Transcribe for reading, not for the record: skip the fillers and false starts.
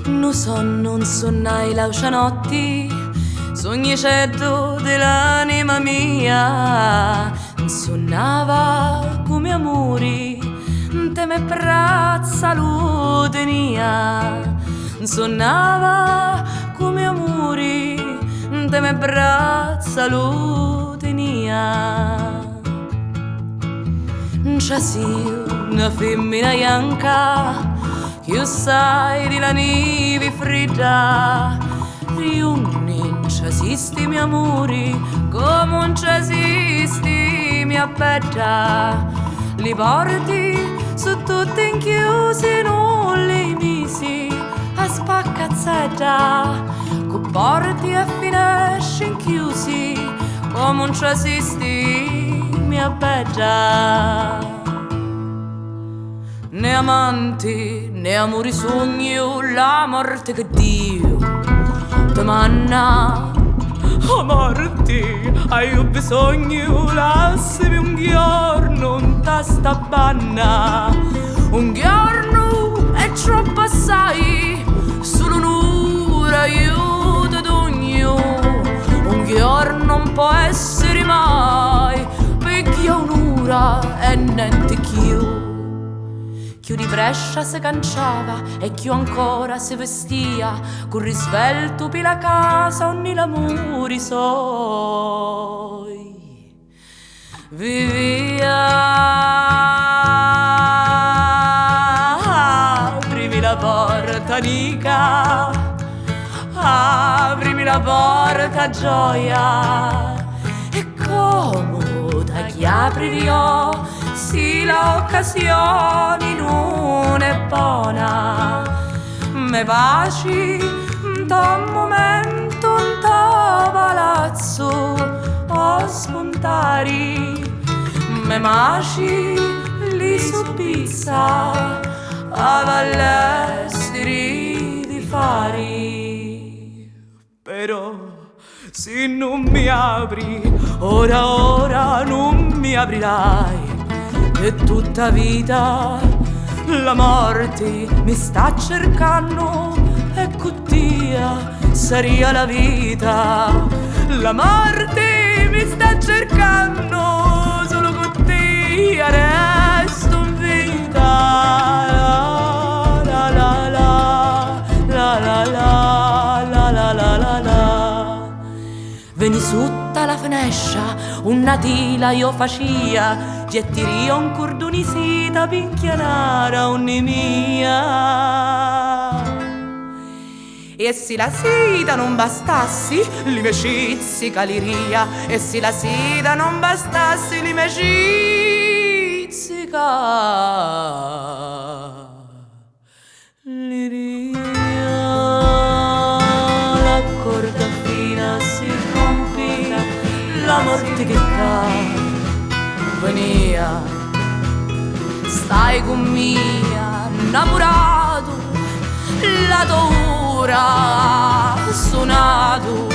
No son non sonnai laucianotti, sognecetto dell'anima mia, sonnava come amori, te me prazza l'udenia, sonnava come amori, te me prazza l'udenia. C'è sì una femmina bianca, che sai di la neve fredda, riuni c'è esisti mi amori, come non c'è esisti mi appetta, li porti su tutti inchiusi, non li misi a spaccazzetta, con porti e finestre inchiusi, come non c'è esisti mi appetta. Né amanti, né amori sogni, la morte che Dio ti manna. Amarti, hai bisogno, lassami un giorno, un tasta banna. Un giorno è troppo assai, solo un'ora io ti dogno. Un giorno non può essere mai, perché un'ora è niente più. Chiù di Brescia si canciava e chiù ancora si vestia, con risvelto per la casa ogni l'amori suoi. Vivia, aprimi la porta amica, aprimi la porta gioia, e comoda che aprirò, sì l'occasione non è buona, me baci da un momento un palazzo a spuntari, me baci li su pizza a all'esteri di fari. Però se non mi apri, ora non mi aprirai, e tutta vita la morte mi sta cercando, e cottia saria la vita. La morte mi sta cercando, solo cottia resto in vita. La la la la la la la la la la la. Veni sutta la finestra, una tila io facia, gettiria un cordoni sita, picchianara ogni mia. E se la seta non bastassi, li mecizzi caliria, e se la seta non bastassi, li mecizzi caliria. La corda fina si rompi, la morte che cade venia, stai con mia, innamorato, la tua ora suonato,